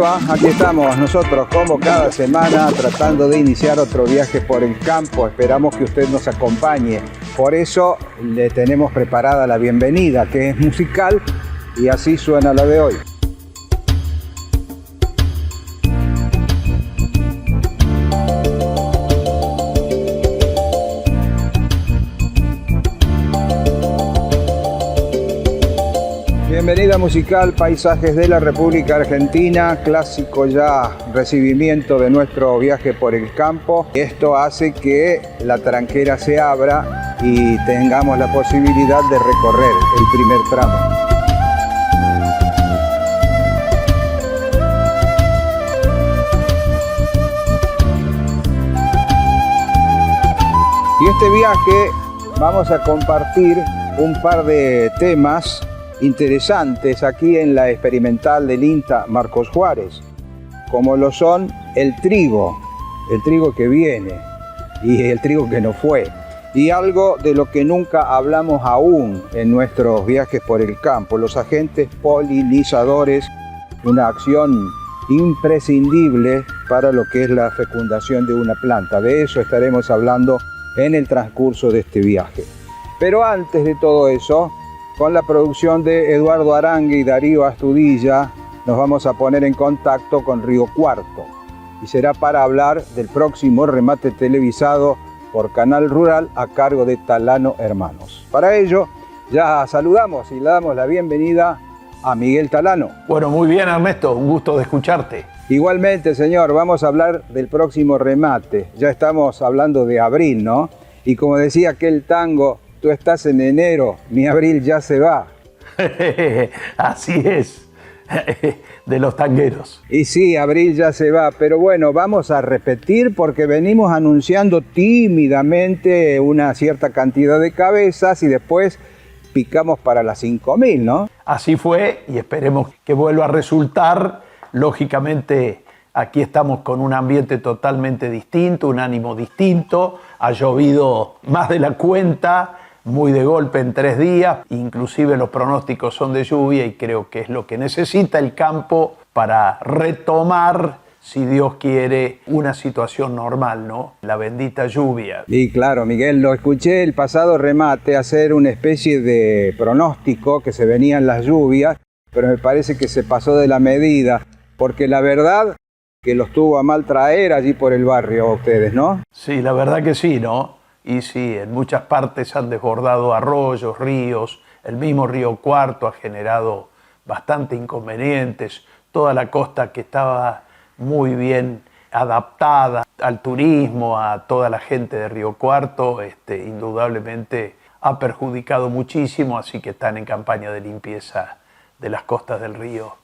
va? Aquí estamos nosotros como cada semana tratando de iniciar otro viaje por el campo. Esperamos que usted nos acompañe. Por eso le tenemos preparada la bienvenida, que es musical, y así suena la de hoy. Bienvenida musical, Paisajes de la República Argentina, clásico ya recibimiento de nuestro viaje por el campo. Esto hace que la tranquera se abra y tengamos la posibilidad de recorrer el primer tramo. Y este viaje vamos a compartir un par de temas interesantes aquí en la experimental del INTA Marcos Juárez, como lo son el trigo que viene y el trigo que no fue, y algo de lo que nunca hablamos aún en nuestros viajes por el campo, los agentes polinizadores, una acción imprescindible para lo que es la fecundación de una planta. De eso estaremos hablando en el transcurso de este viaje. Pero antes de todo eso, con la producción de Eduardo Arangue y Darío Astudilla, nos vamos a poner en contacto con Río Cuarto. Y será para hablar del próximo remate televisado por Canal Rural a cargo de Talano Hermanos. Para ello, ya saludamos y le damos la bienvenida a Miguel Talano. Bueno, muy bien, Ernesto, un gusto de escucharte. Igualmente, señor, vamos a hablar del próximo remate. Ya estamos hablando de abril, ¿no? Y como decía aquel tango, tú estás en enero, mi abril ya se va. Así es, de los tangueros. Y sí, abril ya se va, pero bueno, vamos a repetir porque venimos anunciando tímidamente una cierta cantidad de cabezas y después picamos para las 5.000, ¿no? Así fue y esperemos que vuelva a resultar. Lógicamente, aquí estamos con un ambiente totalmente distinto, un ánimo distinto. Ha llovido más de la cuenta, muy de golpe en 3 días, inclusive los pronósticos son de lluvia y creo que es lo que necesita el campo para retomar, si Dios quiere, una situación normal, ¿no? La bendita lluvia. Y claro, Miguel, lo escuché el pasado remate hacer una especie de pronóstico que se venían las lluvias, pero me parece que se pasó de la medida, porque la verdad que los tuvo a mal traer allí por el barrio a ustedes, ¿no? Sí, la verdad que sí, ¿no? Y sí, en muchas partes han desbordado arroyos, ríos, el mismo Río Cuarto ha generado bastante inconvenientes, toda la costa que estaba muy bien adaptada al turismo, a toda la gente de Río Cuarto, indudablemente ha perjudicado muchísimo, así que están en campaña de limpieza de las costas del río.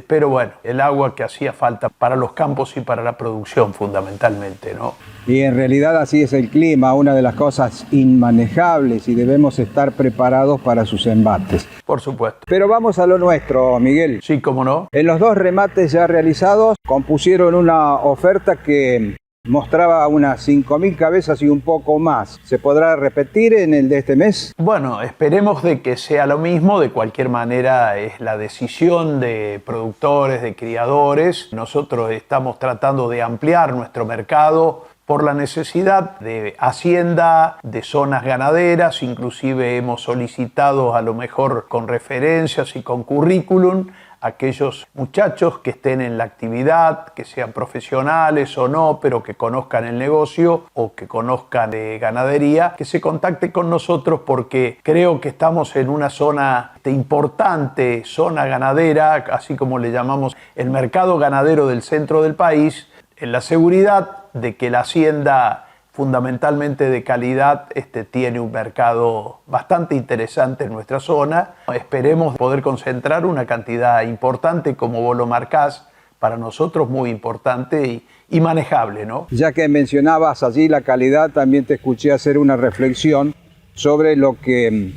Pero bueno, el agua que hacía falta para los campos y para la producción fundamentalmente, ¿no? Y en realidad así es el clima, una de las cosas inmanejables y debemos estar preparados para sus embates. Por supuesto. Pero vamos a lo nuestro, Miguel. Sí, cómo no. En los 2 remates ya realizados, compusieron una oferta que mostraba unas 5.000 cabezas y un poco más. ¿Se podrá repetir en el de este mes? Bueno, esperemos de que sea lo mismo. De cualquier manera es la decisión de productores, de criadores. Nosotros estamos tratando de ampliar nuestro mercado por la necesidad de hacienda, de zonas ganaderas. Inclusive hemos solicitado, a lo mejor con referencias y con currículum, aquellos muchachos que estén en la actividad, que sean profesionales o no, pero que conozcan el negocio o que conozcan de ganadería, que se contacten con nosotros porque creo que estamos en una zona importante, zona ganadera, así como le llamamos el mercado ganadero del centro del país, en la seguridad de que la hacienda fundamentalmente de calidad tiene un mercado bastante interesante en nuestra zona. Esperemos poder concentrar una cantidad importante, como vos lo marcás, para nosotros muy importante y manejable, ¿no? Ya que mencionabas allí la calidad, también te escuché hacer una reflexión sobre lo que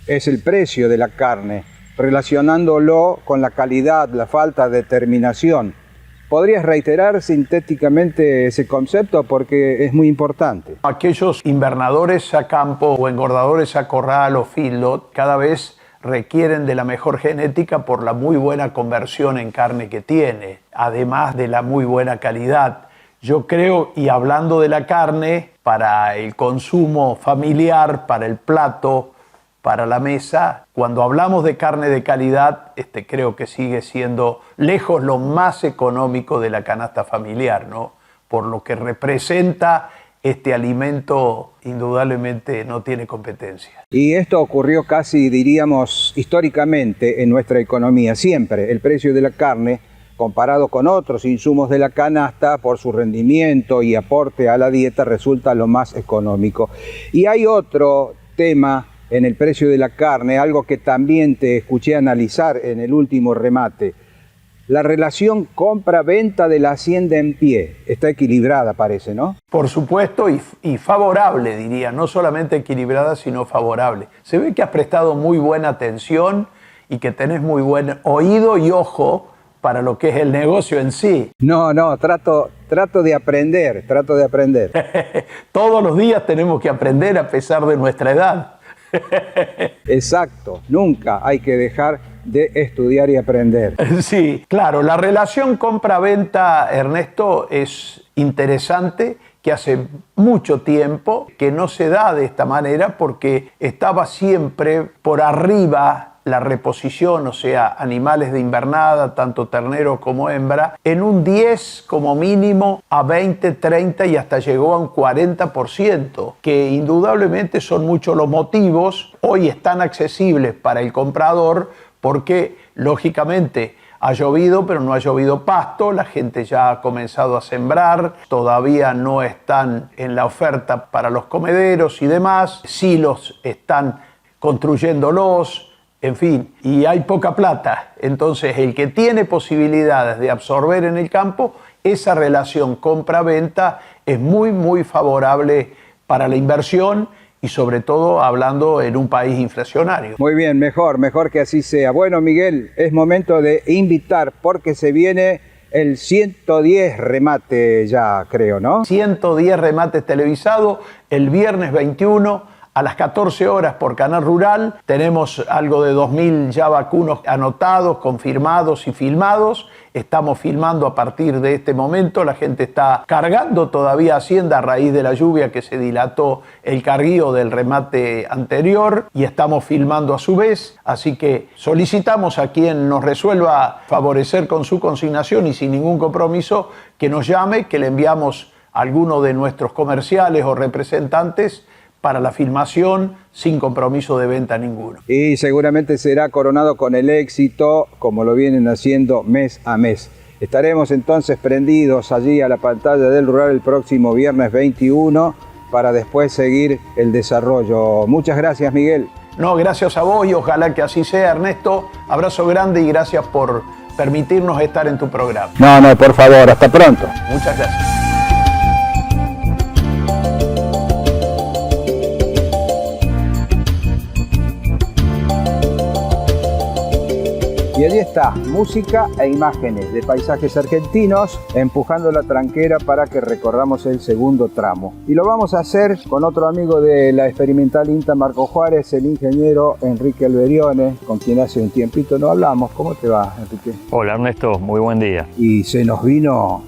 es el precio de la carne, relacionándolo con la calidad, la falta de terminación. ¿Podrías reiterar sintéticamente ese concepto? Porque es muy importante. Aquellos invernadores a campo o engordadores a corral o feedlot cada vez requieren de la mejor genética por la muy buena conversión en carne que tiene, además de la muy buena calidad. Yo creo, y hablando de la carne, para el consumo familiar, para el plato, para la mesa, cuando hablamos de carne de calidad, creo que sigue siendo lejos lo más económico de la canasta familiar, ¿no? Por lo que representa este alimento, indudablemente no tiene competencia. Y esto ocurrió casi, diríamos, históricamente en nuestra economía. Siempre el precio de la carne, comparado con otros insumos de la canasta, por su rendimiento y aporte a la dieta, resulta lo más económico. Y hay otro tema en el precio de la carne, algo que también te escuché analizar en el último remate. La relación compra-venta de la hacienda en pie está equilibrada, parece, ¿no? Por supuesto, y favorable, diría, no solamente equilibrada, sino favorable. Se ve que has prestado muy buena atención y que tenés muy buen oído y ojo para lo que es el negocio en sí. No, trato de aprender, Todos los días tenemos que aprender a pesar de nuestra edad. Exacto, nunca hay que dejar de estudiar y aprender. Sí, claro, la relación compra-venta, Ernesto, es interesante, que hace mucho tiempo que no se da de esta manera porque estaba siempre por arriba la reposición, o sea, animales de invernada, tanto ternero como hembra, en un 10 como mínimo a 20, 30 y hasta llegó a un 40%, que indudablemente son muchos los motivos, hoy están accesibles para el comprador porque, lógicamente, ha llovido, pero no ha llovido pasto, la gente ya ha comenzado a sembrar, todavía no están en la oferta para los comederos y demás, silos están construyéndolos, en fin, y hay poca plata. Entonces, el que tiene posibilidades de absorber en el campo, esa relación compra-venta es muy, muy favorable para la inversión y sobre todo hablando en un país inflacionario. Muy bien, mejor que así sea. Bueno, Miguel, es momento de invitar porque se viene el 110 remate ya, creo, ¿no? 110 remates televisados el viernes 21 a las 14 horas por Canal Rural. Tenemos algo de 2.000 ya vacunos anotados, confirmados y filmados. Estamos filmando a partir de este momento. La gente está cargando todavía Hacienda a raíz de la lluvia que se dilató el carguío del remate anterior y estamos filmando a su vez. Así que solicitamos a quien nos resuelva favorecer con su consignación y sin ningún compromiso que nos llame, que le enviamos a alguno de nuestros comerciales o representantes para la filmación sin compromiso de venta ninguno. Y seguramente será coronado con el éxito, como lo vienen haciendo mes a mes. Estaremos entonces prendidos allí a la pantalla del Rural el próximo viernes 21 para después seguir el desarrollo. Muchas gracias, Miguel. No, gracias a vos y ojalá que así sea, Ernesto. Abrazo grande y gracias por permitirnos estar en tu programa. No, por favor, hasta pronto. Muchas gracias. Y allí está, música e imágenes de paisajes argentinos empujando la tranquera para que recorramos el segundo tramo. Y lo vamos a hacer con otro amigo de la experimental INTA Marcos Juárez, el ingeniero Enrique Alberione, con quien hace un tiempito no hablamos. ¿Cómo te va, Enrique? Hola, Ernesto, muy buen día. Y se nos vino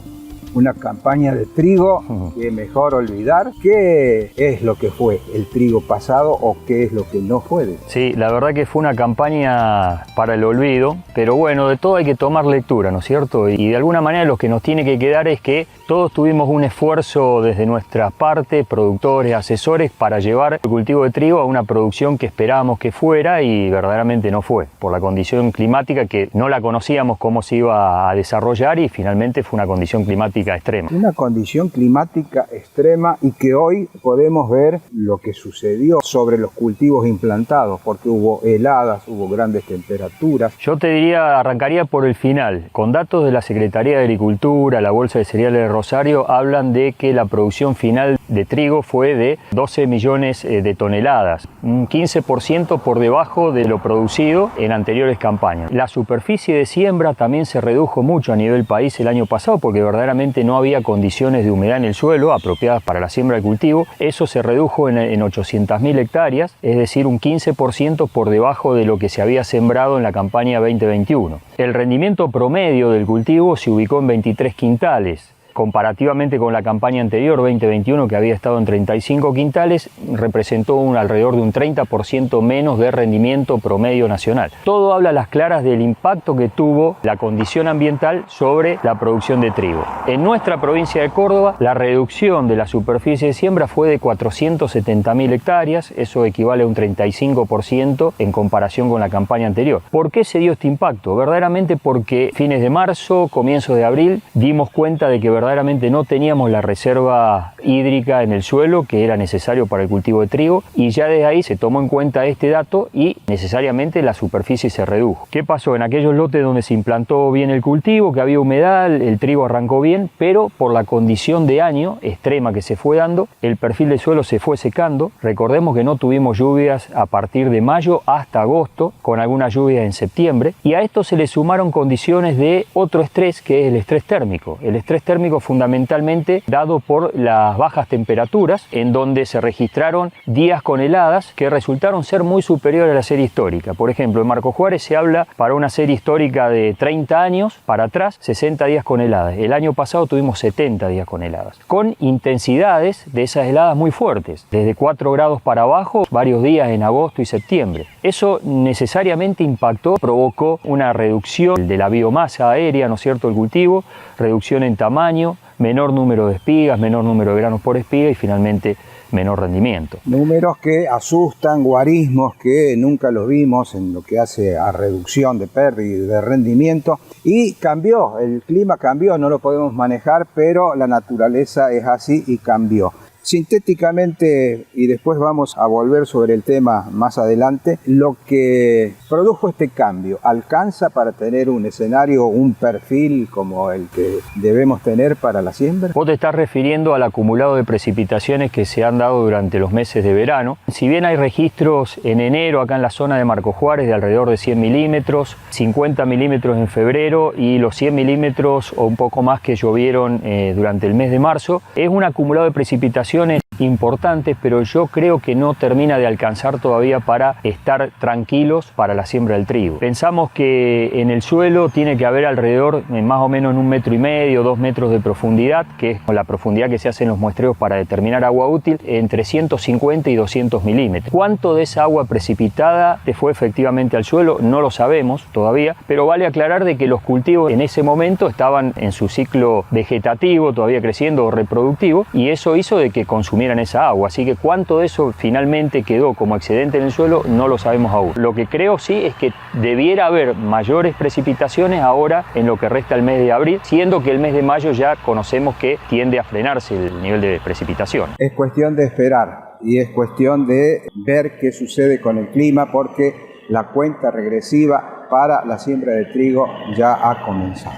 una campaña de trigo que mejor olvidar. ¿Qué es lo que fue el trigo pasado o qué es lo que no fue? Sí, la verdad que fue una campaña para el olvido, pero bueno, de todo hay que tomar lectura, ¿no es cierto? Y de alguna manera lo que nos tiene que quedar es que todos tuvimos un esfuerzo desde nuestra parte, productores, asesores, para llevar el cultivo de trigo a una producción que esperábamos que fuera y verdaderamente no fue, por la condición climática que no la conocíamos cómo se iba a desarrollar y finalmente fue una condición climática extrema. Una condición climática extrema y que hoy podemos ver lo que sucedió sobre los cultivos implantados, porque hubo heladas, hubo grandes temperaturas. Yo te diría, arrancaría por el final, con datos de la Secretaría de Agricultura, la Bolsa de Cereales de Rosario hablan de que la producción final de trigo fue de 12 millones de toneladas, un 15% por debajo de lo producido en anteriores campañas. La superficie de siembra también se redujo mucho a nivel país el año pasado porque verdaderamente no había condiciones de humedad en el suelo apropiadas para la siembra de cultivo. Eso se redujo en 800.000 hectáreas, es decir, un 15% por debajo de lo que se había sembrado en la campaña 2021. El rendimiento promedio del cultivo se ubicó en 23 quintales. Comparativamente con la campaña anterior, 2021, que había estado en 35 quintales, representó alrededor de un 30% menos de rendimiento promedio nacional. Todo habla a las claras del impacto que tuvo la condición ambiental sobre la producción de trigo. En nuestra provincia de Córdoba, la reducción de la superficie de siembra fue de 470.000 hectáreas, eso equivale a un 35% en comparación con la campaña anterior. ¿Por qué se dio este impacto? Verdaderamente porque fines de marzo, comienzos de abril, dimos cuenta de que verdaderamente no teníamos la reserva hídrica en el suelo que era necesario para el cultivo de trigo y ya desde ahí se tomó en cuenta este dato y necesariamente la superficie se redujo. ¿Qué pasó? En aquellos lotes donde se implantó bien el cultivo, que había humedad, el trigo arrancó bien, pero por la condición de año extrema que se fue dando, el perfil del suelo se fue secando. Recordemos que no tuvimos lluvias a partir de mayo hasta agosto, con algunas lluvias en septiembre, y a esto se le sumaron condiciones de otro estrés, que es el estrés térmico. El estrés térmico fundamentalmente dado por las bajas temperaturas, en donde se registraron días con heladas que resultaron ser muy superiores a la serie histórica. Por ejemplo, en Marcos Juárez se habla para una serie histórica de 30 años para atrás, 60 días con heladas. El año pasado tuvimos 70 días con heladas, con intensidades de esas heladas muy fuertes, desde 4 grados para abajo, varios días en agosto y septiembre. Eso necesariamente impactó, provocó una reducción de la biomasa aérea, ¿no es cierto?, del cultivo, reducción en tamaño, menor número de espigas, menor número de granos por espiga y finalmente menor rendimiento. Números que asustan, guarismos que nunca los vimos en lo que hace a reducción de pérdida de rendimiento. Y cambió, el clima cambió, no lo podemos manejar, pero la naturaleza es así y cambió. Sintéticamente, y después vamos a volver sobre el tema más adelante, lo que produjo este cambio, ¿alcanza para tener un escenario, un perfil como el que debemos tener para la siembra? Vos te estás refiriendo al acumulado de precipitaciones que se han dado durante los meses de verano. Si bien hay registros en enero acá en la zona de Marcos Juárez de alrededor de 100 milímetros, 50 milímetros en febrero y los 100 milímetros o un poco más que llovieron durante el mes de marzo, es un acumulado de precipitaciones importantes, pero yo creo que no termina de alcanzar todavía para estar tranquilos para la siembra del trigo. Pensamos que en el suelo tiene que haber alrededor, más o menos en 1,5 metros, 2 metros de profundidad, que es la profundidad que se hace en los muestreos para determinar agua útil, entre 150 y 200 milímetros. ¿Cuánto de esa agua precipitada te fue efectivamente al suelo? No lo sabemos todavía, pero vale aclarar de que los cultivos en ese momento estaban en su ciclo vegetativo, todavía creciendo o reproductivo, y eso hizo de que consumieran esa agua, así que cuánto de eso finalmente quedó como excedente en el suelo no lo sabemos aún. Lo que creo sí es que debiera haber mayores precipitaciones ahora en lo que resta el mes de abril, siendo que el mes de mayo ya conocemos que tiende a frenarse el nivel de precipitación. Es cuestión de esperar y es cuestión de ver qué sucede con el clima, porque la cuenta regresiva para la siembra de trigo ya ha comenzado.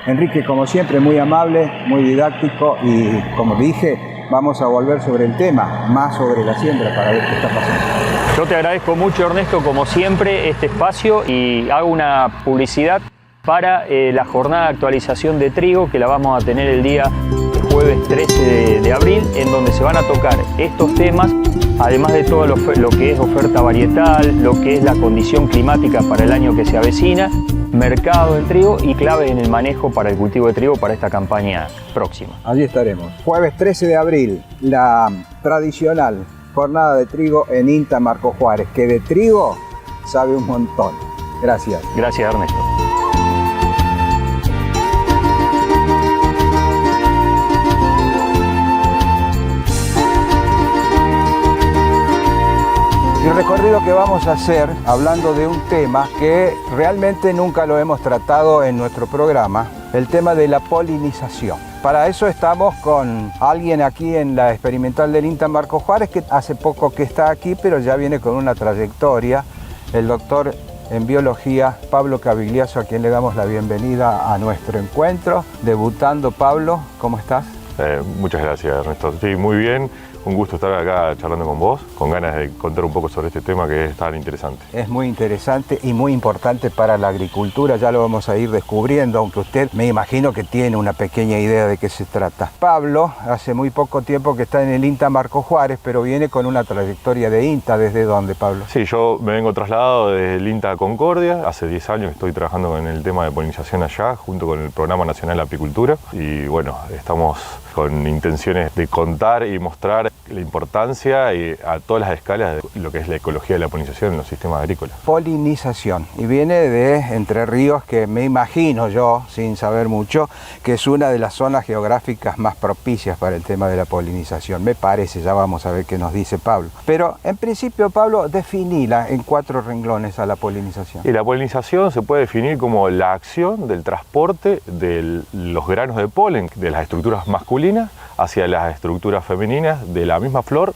Enrique, como siempre, muy amable, muy didáctico y, como dije, vamos a volver sobre el tema, más sobre la siembra para ver qué está pasando. Yo te agradezco mucho, Ernesto, como siempre, este espacio y hago una publicidad para la jornada de actualización de trigo que la vamos a tener el día jueves 13 de abril, en donde se van a tocar estos temas, además de todo lo que es oferta varietal, lo que es la condición climática para el año que se avecina, mercado del trigo y claves en el manejo para el cultivo de trigo para esta campaña próxima. Allí estaremos. Jueves 13 de abril, la tradicional jornada de trigo en INTA Marcos Juárez, que de trigo sabe un montón. Gracias. Gracias, Ernesto. El recorrido que vamos a hacer, hablando de un tema que realmente nunca lo hemos tratado en nuestro programa, el tema de la polinización. Para eso estamos con alguien aquí en la experimental del INTA Marcos Juárez, que hace poco que está aquí, pero ya viene con una trayectoria, el doctor en biología, Pablo Cavigliaso, a quien le damos la bienvenida a nuestro encuentro. Debutando, Pablo, ¿cómo estás? Muchas gracias, Ernesto. Sí, muy bien. Un gusto estar acá charlando con vos, con ganas de contar un poco sobre este tema que es tan interesante. Es muy interesante y muy importante para la agricultura, ya lo vamos a ir descubriendo, aunque usted me imagino que tiene una pequeña idea de qué se trata. Pablo, hace muy poco tiempo que está en el INTA Marcos Juárez, pero viene con una trayectoria de INTA. ¿Desde dónde, Pablo? Sí, yo me vengo trasladado desde el INTA Concordia. Hace 10 años que estoy trabajando con el tema de polinización allá, junto con el Programa Nacional de Apicultura. Y bueno, estamos con intenciones de contar y mostrar la importancia a todas las escalas de lo que es la ecología de la polinización en los sistemas agrícolas. Polinización, y viene de Entre Ríos, que me imagino yo, sin saber mucho, que es una de las zonas geográficas más propicias para el tema de la polinización. Me parece, ya vamos a ver qué nos dice Pablo. Pero en principio, Pablo, definila en 4 renglones a la polinización. Y la polinización se puede definir como la acción del transporte de los granos de polen de las estructuras masculinas hacia las estructuras femeninas de la misma flor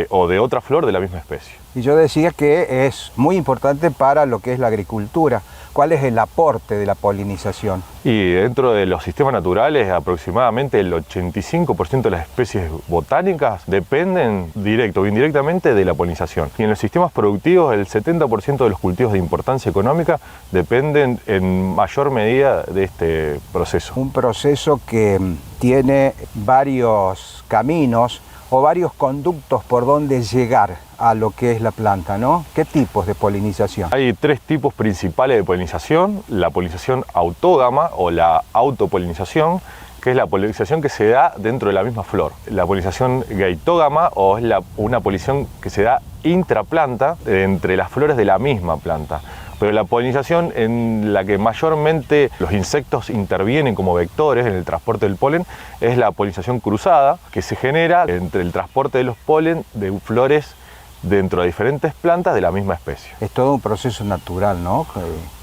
o de otra flor de la misma especie. Y yo decía que es muy importante para lo que es la agricultura. ¿Cuál es el aporte de la polinización? Y dentro de los sistemas naturales, aproximadamente el 85% de las especies botánicas dependen directo o indirectamente de la polinización. Y en los sistemas productivos, el 70% de los cultivos de importancia económica dependen en mayor medida de este proceso. Un proceso que tiene varios caminos o varios conductos por donde llegar a lo que es la planta, ¿no? ¿Qué tipos de polinización? Hay 3 tipos principales de polinización: la polinización autógama o la autopolinización, que es la polinización que se da dentro de la misma flor. La polinización gaitógama, o es una polinización que se da intraplanta entre las flores de la misma planta. Pero la polinización en la que mayormente los insectos intervienen como vectores en el transporte del polen es la polinización cruzada, que se genera entre el transporte de los polen de flores dentro de diferentes plantas de la misma especie. Es todo un proceso natural, ¿no?,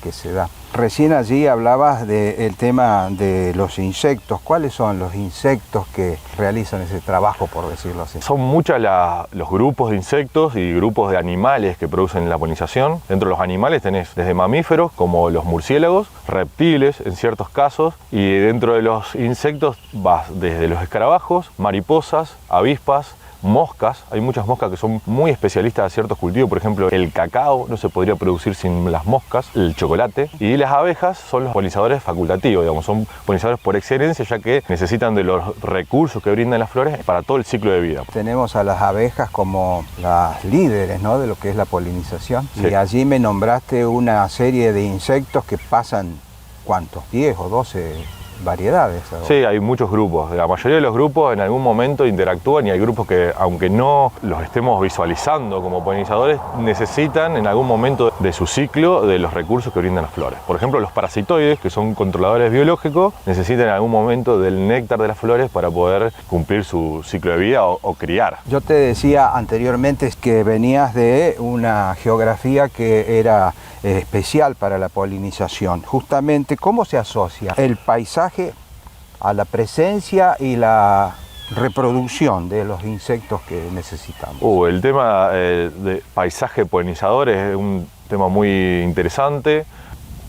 que se da. Recién allí hablabas del tema de los insectos. ¿Cuáles son los insectos que realizan ese trabajo, por decirlo así? Son muchos los grupos de insectos y grupos de animales que producen la polinización. Dentro de los animales tenés desde mamíferos, como los murciélagos, reptiles en ciertos casos, y dentro de los insectos vas desde los escarabajos, mariposas, avispas, moscas. Hay muchas moscas que son muy especialistas de ciertos cultivos. Por ejemplo, el cacao no se podría producir sin las moscas, el chocolate. Y las abejas son los polinizadores facultativos, digamos, son polinizadores por excelencia, ya que necesitan de los recursos que brindan las flores para todo el ciclo de vida. Tenemos a las abejas como las líderes, ¿no?, de lo que es la polinización. Sí. Y allí me nombraste una serie de insectos que pasan, ¿cuántos? 10 o 12 variedades. ¿O? Sí, hay muchos grupos. La mayoría de los grupos en algún momento interactúan, y hay grupos que, aunque no los estemos visualizando como polinizadores, necesitan en algún momento de su ciclo de los recursos que brindan las flores. Por ejemplo, los parasitoides, que son controladores biológicos, necesitan en algún momento del néctar de las flores para poder cumplir su ciclo de vida o criar. Yo te decía anteriormente que venías de una geografía que era especial para la polinización. Justamente, ¿cómo se asocia el paisaje a la presencia y la reproducción de los insectos que necesitamos? El tema de paisaje polinizador es un tema muy interesante.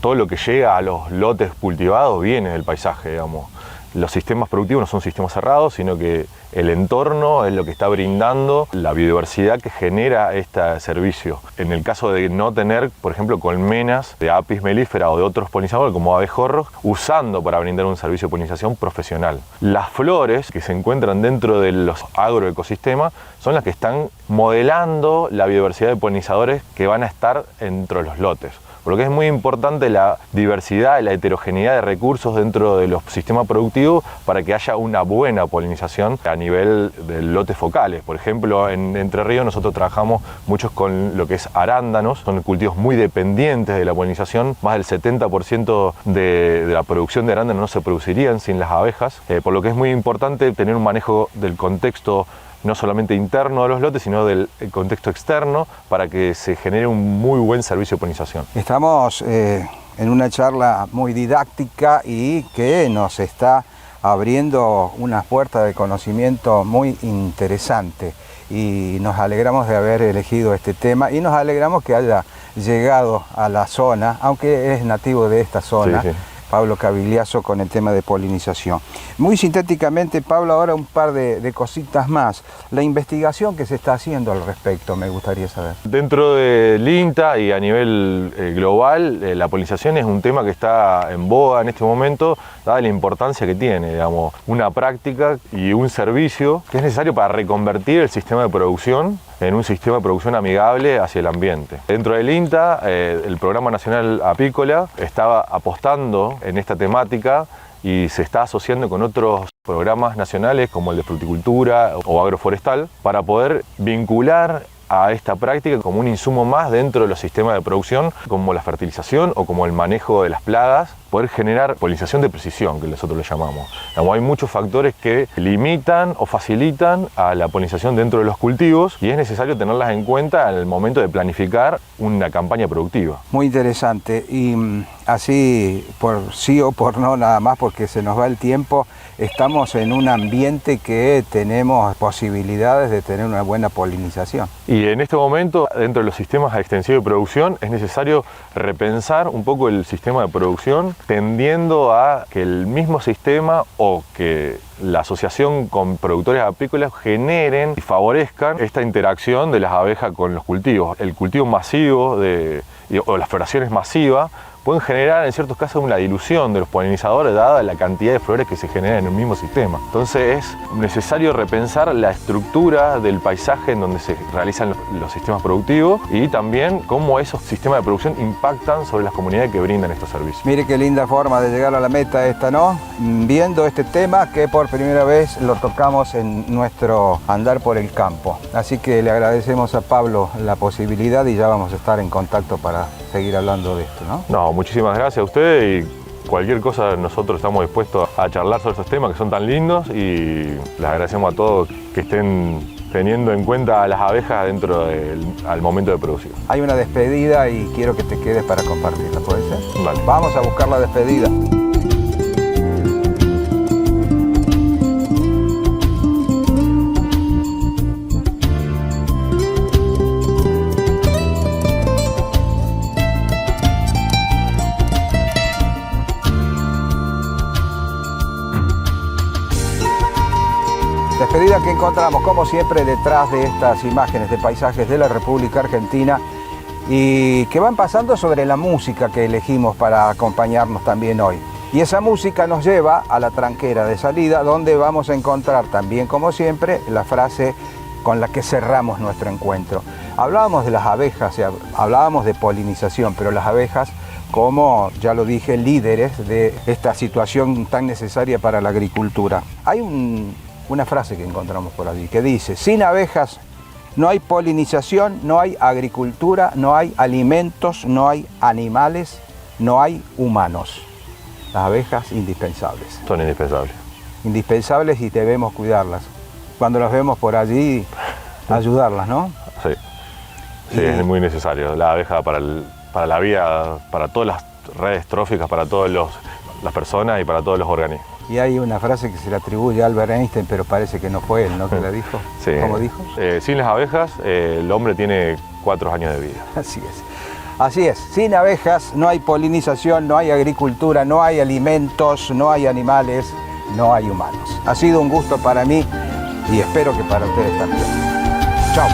Todo lo que llega a los lotes cultivados viene del paisaje, digamos. Los sistemas productivos no son sistemas cerrados, sino que el entorno es lo que está brindando la biodiversidad que genera este servicio. En el caso de no tener, por ejemplo, colmenas de Apis mellifera o de otros polinizadores como abejorros, usando para brindar un servicio de polinización profesional. Las flores que se encuentran dentro de los agroecosistemas son las que están modelando la biodiversidad de polinizadores que van a estar dentro de los lotes. Por lo que es muy importante la diversidad y la heterogeneidad de recursos dentro de los sistemas productivos para que haya una buena polinización a nivel de lotes focales. Por ejemplo, en Entre Ríos nosotros trabajamos muchos con lo que es arándanos, son cultivos muy dependientes de la polinización. Más del 70% de la producción de arándanos no se producirían sin las abejas, por lo que es muy importante tener un manejo del contexto no solamente interno de los lotes, sino del contexto externo, para que se genere un muy buen servicio de polinización. Estamos en una charla muy didáctica y que nos está abriendo unas puertas de conocimiento muy interesante, y nos alegramos de haber elegido este tema, y nos alegramos que haya llegado a la zona, aunque es nativo de esta zona. Sí, sí. Pablo Cavigliaso, con el tema de polinización. Muy sintéticamente, Pablo, ahora un par de cositas más. La investigación que se está haciendo al respecto, me gustaría saber. Dentro del INTA y a nivel global, la polinización es un tema que está en boga en este momento, dada la importancia que tiene, digamos, una práctica y un servicio que es necesario para reconvertir el sistema de producción en un sistema de producción amigable hacia el ambiente. Dentro del INTA, el Programa Nacional Apícola estaba apostando en esta temática y se está asociando con otros programas nacionales como el de fruticultura o agroforestal para poder vincular a esta práctica como un insumo más dentro de los sistemas de producción, como la fertilización o como el manejo de las plagas, poder generar polinización de precisión, que nosotros le llamamos. Hay muchos factores que limitan o facilitan a la polinización dentro de los cultivos y es necesario tenerlas en cuenta al momento de planificar una campaña productiva. Muy interesante, y así por sí o por no, nada más porque se nos va el tiempo, estamos en un ambiente que tenemos posibilidades de tener una buena polinización. Y en este momento, dentro de los sistemas extensivos de producción, es necesario repensar un poco el sistema de producción, tendiendo a que el mismo sistema o que la asociación con productores apícolas generen y favorezcan esta interacción de las abejas con los cultivos. El cultivo masivo o las floraciones masivas pueden generar en ciertos casos una dilución de los polinizadores dada la cantidad de flores que se generan en el mismo sistema. Entonces es necesario repensar la estructura del paisaje en donde se realizan los sistemas productivos y también cómo esos sistemas de producción impactan sobre las comunidades que brindan estos servicios. Mire qué linda forma de llegar a la meta esta, ¿no? Viendo este tema que por primera vez lo tocamos en nuestro andar por el campo. Así que le agradecemos a Pablo la posibilidad y ya vamos a estar en contacto para seguir hablando de esto, ¿no? No, muchísimas gracias a ustedes y cualquier cosa nosotros estamos dispuestos a charlar sobre estos temas que son tan lindos y les agradecemos a todos que estén teniendo en cuenta a las abejas al momento de producir. Hay una despedida y quiero que te quedes para compartirla, ¿puede ser? Vale. Vamos a buscar la despedida. Despedida que encontramos, como siempre, detrás de estas imágenes de paisajes de la República Argentina y que van pasando sobre la música que elegimos para acompañarnos también hoy. Y esa música nos lleva a la tranquera de salida, donde vamos a encontrar también, como siempre, la frase con la que cerramos nuestro encuentro. Hablábamos de las abejas, hablábamos de polinización, pero las abejas, como ya lo dije, líderes de esta situación tan necesaria para la agricultura. Hay una frase que encontramos por allí que dice: sin abejas no hay polinización, no hay agricultura, no hay alimentos, no hay animales, no hay humanos. Las abejas indispensables. Son indispensables. Indispensables y debemos cuidarlas. Cuando las vemos por allí, ayudarlas, ¿no? Sí, sí, es muy necesario. La abeja para la vida, para todas las redes tróficas, para todas las personas y para todos los organismos. Y hay una frase que se le atribuye a Albert Einstein, pero parece que no fue él, ¿no? Que la dijo. Sí. ¿Cómo dijo? Sin las abejas, el hombre tiene 4 años de vida. Así es. Así es. Sin abejas no hay polinización, no hay agricultura, no hay alimentos, no hay animales, no hay humanos. Ha sido un gusto para mí y espero que para ustedes también. Chao.